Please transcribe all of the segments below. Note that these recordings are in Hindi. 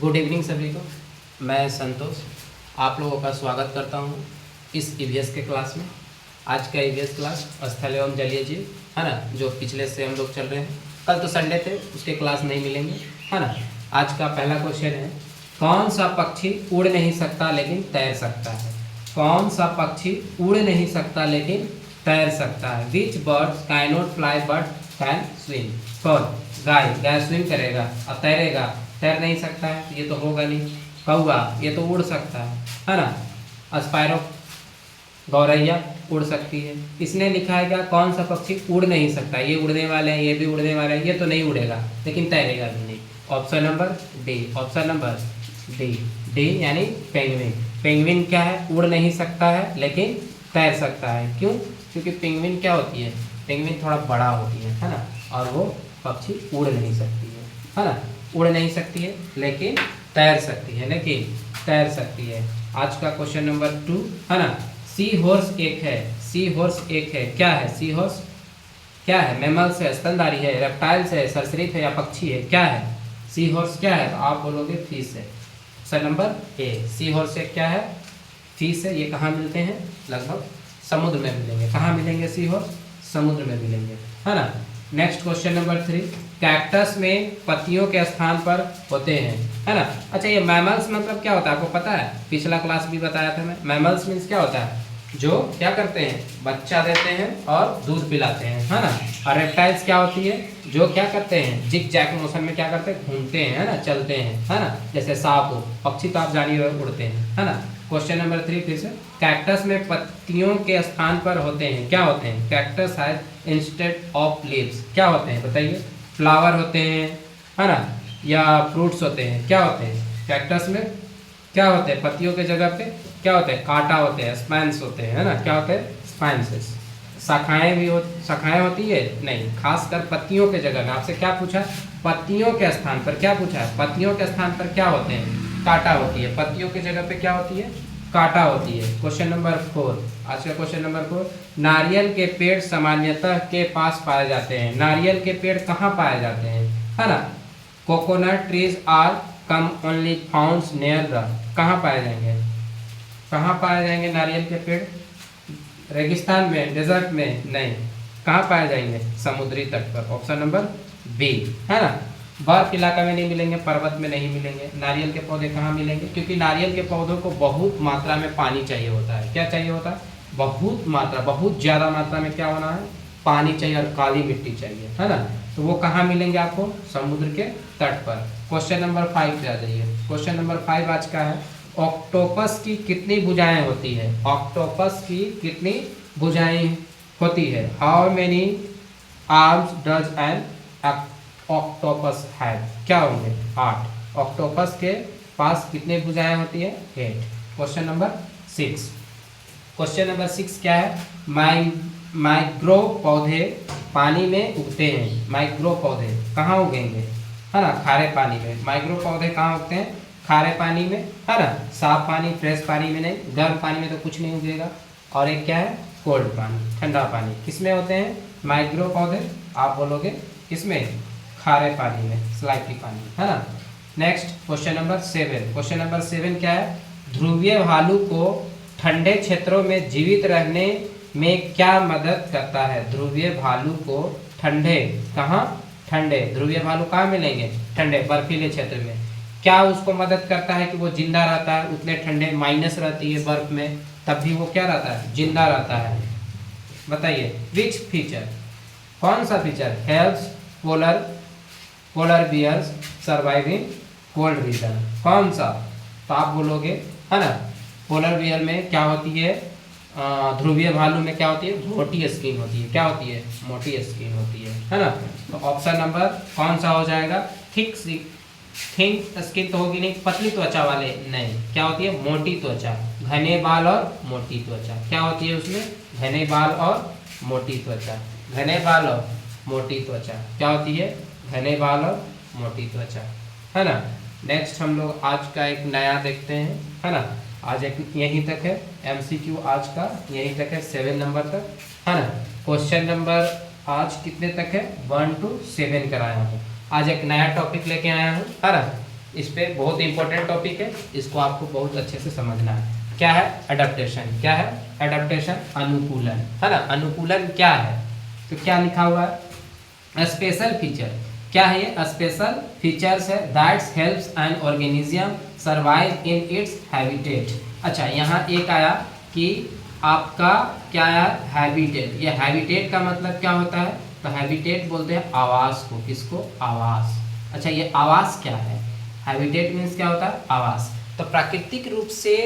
गुड इवनिंग सभी को। मैं संतोष आप लोगों का स्वागत करता हूं इस ईवीएस के क्लास में। आज का ईवीएस क्लास स्थल एवं जलीय जीव है ना, जो पिछले से हम लोग चल रहे हैं। कल तो संडे थे, उसके क्लास नहीं मिलेंगे है ना। आज का पहला क्वेश्चन है, कौन सा पक्षी उड़ नहीं सकता लेकिन तैर सकता है? कौन सा पक्षी उड़ नहीं सकता लेकिन तैर सकता है? Which bird can not fly but can swim? कौन? गाय। गाय स्विम करेगा और तैरेगा? तैर नहीं सकता है, ये तो होगा नहीं। कौवा, ये तो उड़ सकता है ना। स्पायरो, गौरैया उड़ सकती है। इसने लिखा है क्या, कौन सा पक्षी उड़ नहीं सकता? ये उड़ने वाले हैं, ये भी उड़ने वाले हैं, ये तो नहीं उड़ेगा लेकिन तैरेगा भी नहीं। Option number D. Option number D. D यानी पेंगुइन। पेंगुइन क्या है? उड़ नहीं सकता है लेकिन तैर सकता है। क्यों? क्योंकि पेंगुइन क्या होती है, पेंगुइन थोड़ा बड़ा होती है ना, और वो पक्षी उड़ नहीं सकती है ना। उड़ नहीं सकती है लेकिन तैर सकती है, लेकिन तैर सकती है। आज का क्वेश्चन नंबर 2 है ना। सी हॉर्स एक है। सी हॉर्स एक है, क्या है? सी हॉर्स क्या है? मैमल्स है, स्तनधारी है, रेप्टाइल्स है, सरीसृप है या पक्षी है? क्या है सी हॉर्स? क्या है? तो आप बोलोगे फिश है। Option number A. Sea horse एक क्या है? फिश है। ये कहाँ मिलते हैं? लगभग समुद्र में मिलेंगे। कहाँ मिलेंगे सी हॉर्स? समुद्र में मिलेंगे है ना। नेक्स्ट क्वेश्चन नंबर 3, कैक्टस में पत्तियों के स्थान पर होते हैं है ना। अच्छा, ये मैमल्स मतलब क्या होता है आपको पता है? पिछला क्लास भी बताया था मैं। मैमल्स मीन्स क्या होता है? जो क्या करते हैं, बच्चा देते हैं और दूध पिलाते हैं है ना। और रेप्टाइल्स क्या होती है? जो क्या करते हैं, जिग जैग मोशन में क्या करते हैं, घूमते हैं है ना, चलते हैं है ना। जैसे सांप हो। पक्षी तो आप जानिए उड़ते हैं है ना। क्वेश्चन नंबर 3 फिर से, कैक्टस में पत्तियों के स्थान पर होते हैं, क्या होते हैं? Cactus has instead of leaves, क्या होते हैं बताइए? फ्लावर होते हैं है ना, या फ्रूट्स होते हैं? क्या होते हैं कैक्टस में? क्या होते हैं पत्तियों के जगह पे? क्या होते हैं? कांटा होते हैं, स्पाइन्स होते हैं है ना। क्या होते हैं? स्पाइन्स। शाखाएं भी शाखाएं होती है नहीं, खासकर पत्तियों के जगह में। आपसे क्या पूछा? पत्तियों के स्थान पर क्या पूछा है? पत्तियों के स्थान पर क्या होते हैं? कांटा होती है। पत्तियों की जगह पे क्या होती है? कांटा होती है। क्वेश्चन नंबर 4, आज का क्वेश्चन नंबर 4, नारियल के पेड़ सामान्यतः के पास पाए जाते हैं। नारियल के पेड़ कहाँ पाए जाते हैं है ना। Coconut trees are commonly found near the, कहाँ पाए जाएंगे? कहाँ पाए जाएंगे नारियल के पेड़? रेगिस्तान में, डेजर्ट में नहीं। कहाँ पाए जाएंगे? समुद्री तट पर। ऑप्शन नंबर बी है ना। बर्फ इलाका में नहीं मिलेंगे, पर्वत में नहीं मिलेंगे। नारियल के पौधे कहाँ मिलेंगे? क्योंकि नारियल के पौधों को बहुत मात्रा में पानी चाहिए होता है। क्या चाहिए होता है? बहुत मात्रा, बहुत ज़्यादा मात्रा में क्या होना है? पानी चाहिए और काली मिट्टी चाहिए है ना। तो वो कहाँ मिलेंगे आपको? समुद्र के तट पर। क्वेश्चन नंबर 5 पे आ जाइए। क्वेश्चन नंबर 5 आज का है, ऑक्टोपस की कितनी भुजाएं होती है? ऑक्टोपस की कितनी भुजाएं होती है? How many arms does N octopus have? क्या होंगे? 8। ऑक्टोपस के पास कितने भुजाएं होती है? 8। Question number 6। क्वेश्चन नंबर 6 क्या है? माइक्रो पौधे पानी में उगते हैं। माइक्रो पौधे कहाँ उगेंगे है ना? खारे पानी में। माइक्रो पौधे कहाँ उगते हैं? खारे पानी में है ना। साफ पानी, फ्रेश पानी में नहीं। गर्म पानी में तो कुछ नहीं उगेगा। और एक क्या है? कोल्ड पानी, ठंडा पानी। किसमें होते हैं माइक्रो पौधे? आप बोलोगे किसमें? खारे पानी में, स्लाइटी पानी है ना। Next question number 7। Question number 7 क्या है? ध्रुवीय भालू को ठंडे क्षेत्रों में जीवित रहने में क्या मदद करता है? ध्रुवीय भालू को ठंडे, कहाँ? ठंडे। ध्रुवीय भालू कहाँ मिलेंगे? ठंडे बर्फीले क्षेत्र में। क्या उसको मदद करता है कि वो जिंदा रहता है? उतने ठंडे, माइनस रहती है बर्फ में, तब भी वो क्या रहता है? जिंदा रहता है। बताइए विच फीचर, कौन सा feature helps polar bears survive in cold region? कौन सा? तो आप बोलोगे है ना, पोलर बियर में क्या होती है? ध्रुवीय भालू में क्या होती है? मोटी स्किन होती है। क्या होती है? मोटी स्किन होती है ना। तो ऑप्शन नंबर कौन सा हो जाएगा? थिक स्किन तो होगी नहीं, पतली त्वचा वाले नहीं। क्या होती है? मोटी त्वचा, घने बाल और मोटी त्वचा। क्या होती है उसमें? घने बाल और मोटी त्वचा। घने बाल और मोटी त्वचा क्या होती है? घने बाल और मोटी त्वचा है ना। नेक्स्ट हम लोग आज का एक नया देखते हैं है ना। आज एक यहीं तक है एमसीक्यू, आज का यहीं तक है 7 नंबर तक है ना। क्वेश्चन नंबर आज कितने तक है? 1 to 7 कराया हूँ। आज एक नया टॉपिक लेके आया हूँ है ना। इस पे बहुत इंपॉर्टेंट टॉपिक है, इसको आपको बहुत अच्छे से समझना है। क्या है एडेप्टेशन? क्या है एडेप्टेशन? अनुकूलन, है ना। अनुकूलन क्या है? तो क्या लिखा हुआ है? Special feature. क्या है ये? स्पेशल फीचर्स है that's helps an organism survive in its habitat. अच्छा, यहाँ एक आया कि आपका क्या है हैबिटेट। ये हैबिटेट का मतलब क्या होता है? तो हैबिटेट बोलते हैं आवास को। किसको? आवास। अच्छा, ये आवास क्या है? हैबिटेट मीन्स क्या होता है? आवास। तो प्राकृतिक रूप से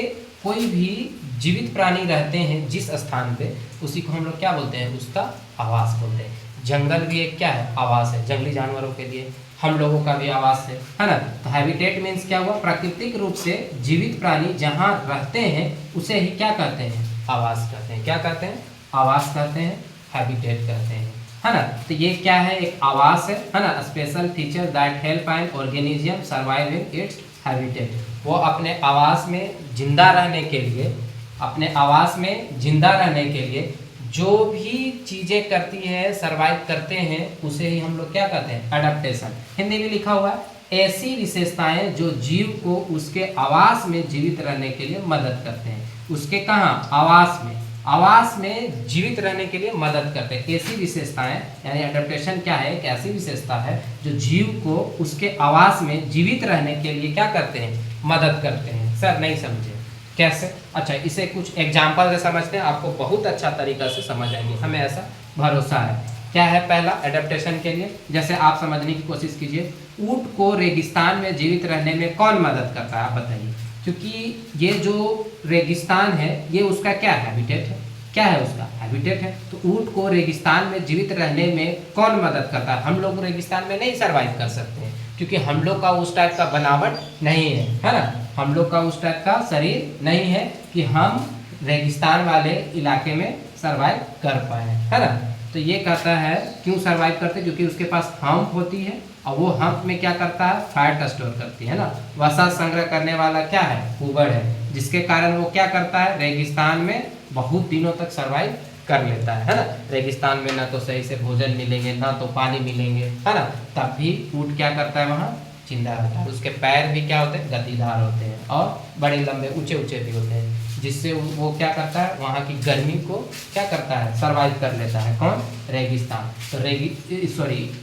कोई भी जीवित प्राणी रहते हैं जिस स्थान पे, उसी को हम लोग क्या बोलते हैं? उसका आवास बोलते हैं। जंगल भी एक क्या है? आवास है, जंगली जानवरों के लिए। हम लोगों का भी आवास है ना। तो हैबिटेट मीन्स क्या हुआ? प्राकृतिक रूप से जीवित प्राणी जहाँ रहते हैं उसे ही क्या कहते हैं? आवास कहते हैं। क्या कहते हैं? आवास कहते हैं, हैबिटेट कहते हैं, है ना। तो ये क्या है? एक आवास है ना। Special feature that help an organism survive in its habitat. वो अपने आवास में जिंदा रहने के लिए, अपने आवास में जिंदा रहने के लिए जो भी चीज़ें करती है, सर्वाइव करते हैं, उसे ही हम लोग क्या कहते हैं? अडेप्टेशन। हिंदी में लिखा हुआ है ऐसी विशेषताएं जो जीव को उसके आवास में जीवित रहने के लिए मदद करते हैं। उसके कहाँ? आवास में। आवास में जीवित रहने के लिए मदद करते हैं। ऐसी विशेषताएं, यानी अडेप्टेशन क्या है? एक ऐसी विशेषता है जो जीव को उसके आवास में जीवित रहने के लिए क्या करते हैं? मदद करते हैं। सर नहीं समझे कैसे? अच्छा, इसे कुछ एग्जाम्पल से समझते हैं, आपको बहुत अच्छा तरीका से समझ आएंगे, हमें ऐसा भरोसा है। क्या है पहला एडेप्टेशन के लिए? जैसे आप समझने की कोशिश कीजिए, ऊंट को रेगिस्तान में जीवित रहने में कौन मदद करता है? आप बताइए। क्योंकि ये जो रेगिस्तान है ये उसका क्या हैबिटेट है? क्या है उसका? हैबिटेट है। तो ऊंट को रेगिस्तान में जीवित रहने में कौन मदद करता है? हम लोग रेगिस्तान में नहीं सर्वाइव कर सकते हैं, क्योंकि हम लोग का उस टाइप का बनावट नहीं है ना। हम लोग का उस टाइप का शरीर नहीं है कि हम रेगिस्तान वाले इलाके में सर्वाइव कर पाए, है ना। तो ये कहता है क्यों सर्वाइव करते? क्योंकि उसके पास हम्प होती है, और वो हम्प में क्या करता है? फैट स्टोर करती है ना। वसा संग्रह करने वाला क्या है? कुबड़ है, जिसके कारण वो क्या करता है? रेगिस्तान में बहुत दिनों तक सर्वाइव कर लेता है ना। रेगिस्तान में ना तो सही से भोजन मिलेंगे, ना तो पानी मिलेंगे, है ना। तब भी ऊँट क्या करता है? वहाँ जिंदा रहता है। उसके पैर भी क्या होते हैं? गतिदार होते हैं, और बड़े लंबे ऊंचे ऊंचे भी होते हैं, जिससे वो क्या करता है? वहाँ की गर्मी को क्या करता है? सर्वाइव कर लेता है। कौन? रेगिस्तान। तो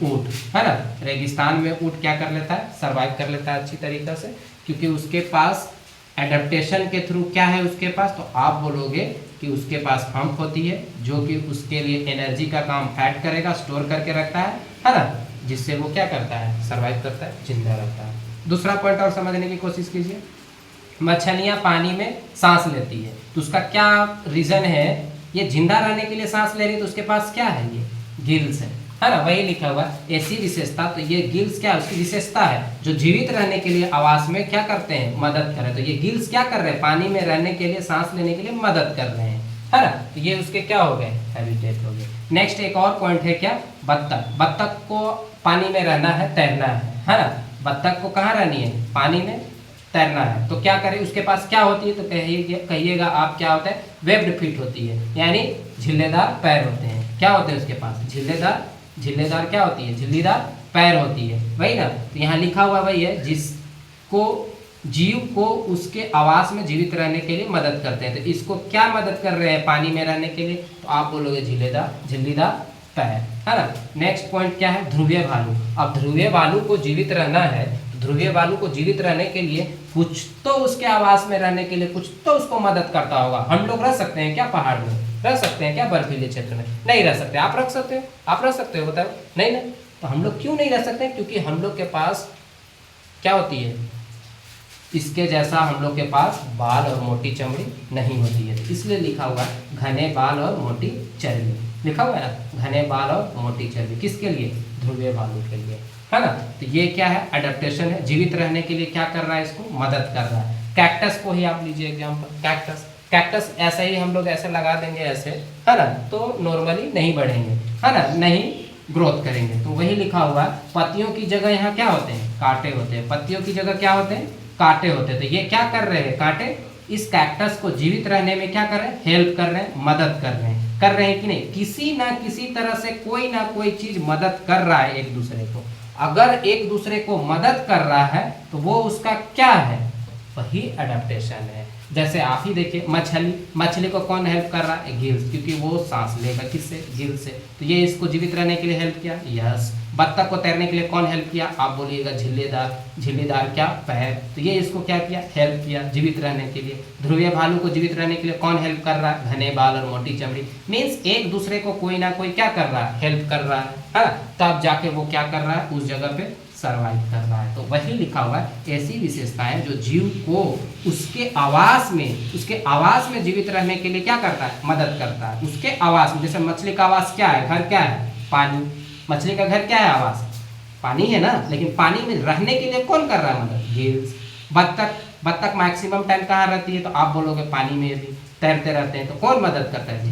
ऊँट, है ना। रेगिस्तान में ऊँट क्या कर लेता है? सर्वाइव कर लेता है अच्छी तरीके से, क्योंकि उसके पास एडेप्टेशन के थ्रू क्या है उसके पास? तो आप बोलोगे कि उसके पास हम्प होती है, जो कि उसके लिए एनर्जी का काम फैट करेगा, स्टोर करके रखता है ना, जिससे वो क्या करता है? सर्वाइव करता है, जिंदा रहता है। दूसरा पॉइंट और समझने की कोशिश कीजिए, मछलियाँ पानी में सांस लेती है, तो उसका क्या रीज़न है? ये जिंदा रहने के लिए सांस ले रही है, तो उसके पास क्या है? ये गिल्स है ना। वही लिखा हुआ ऐसी विशेषता। तो ये गिल्स क्या है? उसकी विशेषता है जो जीवित रहने के लिए आवास में क्या करते हैं? मदद करें। तो ये गिल्स क्या कर रहे हैं? पानी में रहने के लिए, सांस लेने के लिए मदद कर रहे हैं, है ना। तो ये उसके क्या हो गए? हैबिटेट हो गए। नेक्स्ट एक और पॉइंट है क्या? बत्तख। बत्तख को पानी में रहना है, तैरना है ना। बत्तख को कहाँ रहनी है? पानी में तैरना है। तो क्या करें? उसके पास क्या होती है? तो कहिएगा आप क्या होता है? वेब्ड फीट होती है, यानी झिल्लेदार पैर होते हैं। क्या होते हैं उसके पास? झिल्लेदार क्या होती है? झिल्लीदार पैर होती है, वही ना। तो यहाँ लिखा हुआ वही है, जिसको जीव को उसके आवास में जीवित रहने के लिए मदद करते हैं। तो इसको क्या मदद कर रहे हैं पानी में रहने के लिए? तो आप बोलोगे झिल्लीदार पैर, है ना। नेक्स्ट पॉइंट क्या है? ध्रुवीय भालू। अब ध्रुवीय भालू को जीवित रहना है, तो ध्रुवीय भालू को जीवित रहने के लिए कुछ तो उसके आवास में रहने के लिए कुछ तो उसको मदद करता होगा। हम लोग रह सकते हैं क्या पहाड़ में? रह सकते हैं क्या बर्फीले क्षेत्र में? नहीं रह सकते। आप रख सकते हो? आप रह सकते हो? बताओ नहीं ना। तो हम लोग क्यों नहीं रह सकते? क्योंकि हम लोग के पास क्या होती है? इसके जैसा हम लोग के पास बाल और मोटी चमड़ी नहीं होती है, इसलिए लिखा हुआ है घने बाल और मोटी चर्बी। लिखा हुआ है ना, घने बाल और मोटी चर्बी। किसके लिए? ध्रुवीय भालू के लिए, है ना। तो ये क्या है? अडेप्टेशन है। जीवित रहने के लिए क्या कर रहा है? इसको मदद कर रहा है। कैक्टस को ही आप लीजिए एग्जाम्पल। कैक्टस ऐसे ही हम लोग ऐसे लगा देंगे ऐसे, है ना, तो नॉर्मली नहीं बढ़ेंगे, है ना, नहीं ग्रोथ करेंगे। तो वही लिखा हुआ है पत्तियों की जगह यहाँ क्या होते हैं? कांटे होते हैं। पत्तियों की जगह क्या होते हैं? कांटे होते हैं। तो ये क्या कर रहे हैं? कांटे इस कैक्टस को जीवित रहने में क्या कर रहे हैं? हेल्प कर रहे हैं, मदद कर रहे हैं कि नहीं? किसी ना किसी तरह से कोई ना कोई चीज मदद कर रहा है एक दूसरे को। अगर एक दूसरे को मदद कर रहा है तो वो उसका क्या है, वही एडेप्टेशन है। जैसे आप ही देखिए, मछली को कौन हेल्प कर रहा है, गिल्स, क्योंकि वो सांस लेगा किससे, गिल से, तो ये इसको जीवित रहने के लिए हेल्प किया। यस। बत्तख को तैरने के लिए कौन हेल्प किया, आप बोलिएगा झिल्लीदार क्या, पैर, तो ये इसको क्या किया, हेल्प किया जीवित रहने के लिए। ध्रुवीय भालू को जीवित रहने के लिए कौन हेल्प कर रहा है, घने बाल और मोटी चमड़ी। मीन्स एक दूसरे को कोई ना कोई क्या कर रहा है, हेल्प कर रहा है, तब जाके वो क्या कर रहा है, उस जगह पे सर्वाइव कर रहा है। तो वही लिखा हुआ है, ऐसी विशेषताएं जो जीव को उसके आवास में जीवित रहने के लिए क्या करता है, मदद करता है। उसके आवास में, जैसे मछली का आवास क्या है, घर क्या है, पानी। मछली का घर क्या है, आवास, पानी है ना, लेकिन पानी में रहने के लिए कौन कर रहा है मदद, गिल्स। बत्तख मैक्सिमम टाइम कहाँ रहती है, तो आप बोलोगे पानी में भी तैरते रहते हैं, तो कौन मदद करता है,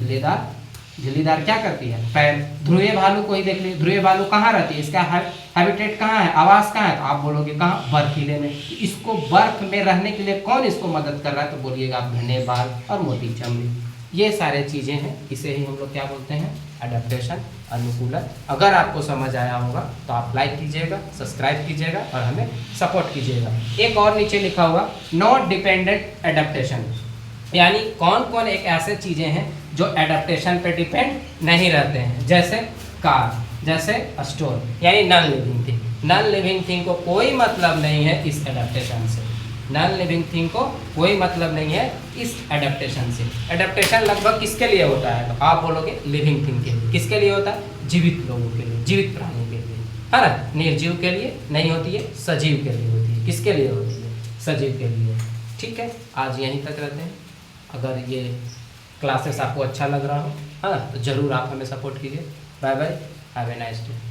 झिल्लीदार क्या करती है, पैर। ध्रुवीय भालू को ही देख लीजिए, ध्रुवीय भालू कहाँ रहती है, इसका हैबिटेट कहाँ है, आवास कहाँ है, तो आप बोलोगे कहाँ, बर्फीले में। इसको बर्फ में रहने के लिए कौन इसको मदद कर रहा है, तो बोलिएगा आप घने बाल और मोटी चमड़ी। ये सारे चीज़ें हैं, इसे ही हम लोग क्या बोलते हैं, एडेप्टेशन, अनुकूलन। अगर आपको समझ आया होगा तो आप लाइक कीजिएगा, सब्सक्राइब कीजिएगा और हमें सपोर्ट कीजिएगा। एक और नीचे लिखा हुआ नॉट डिपेंडेंट एडेप्टेशन, यानी कौन कौन एक ऐसे चीज़ें हैं जो एडेप्टेशन पे डिपेंड नहीं रहते हैं, जैसे कार, जैसे स्टोर, यानी non living thing. Non living thing को कोई मतलब नहीं है इस एडेप्टेशन से, नॉन लिविंग थिंग को कोई मतलब नहीं है इस एडेप्टेशन से। एडेप्टेशन लगभग किसके लिए होता है, तो आप बोलोगे लिविंग थिंग के लिए। किसके लिए होता है, जीवित लोगों के लिए, जीवित प्राणियों के लिए, है ना। निर्जीव के लिए नहीं होती है, सजीव के लिए होती है। किसके लिए होती है, सजीव के लिए। ठीक है, आज यहीं तक रहते हैं। अगर ये क्लासेस आपको अच्छा लग रहा हो, हाँ, तो ज़रूर आप हमें सपोर्ट कीजिए। Bye bye, have a nice day.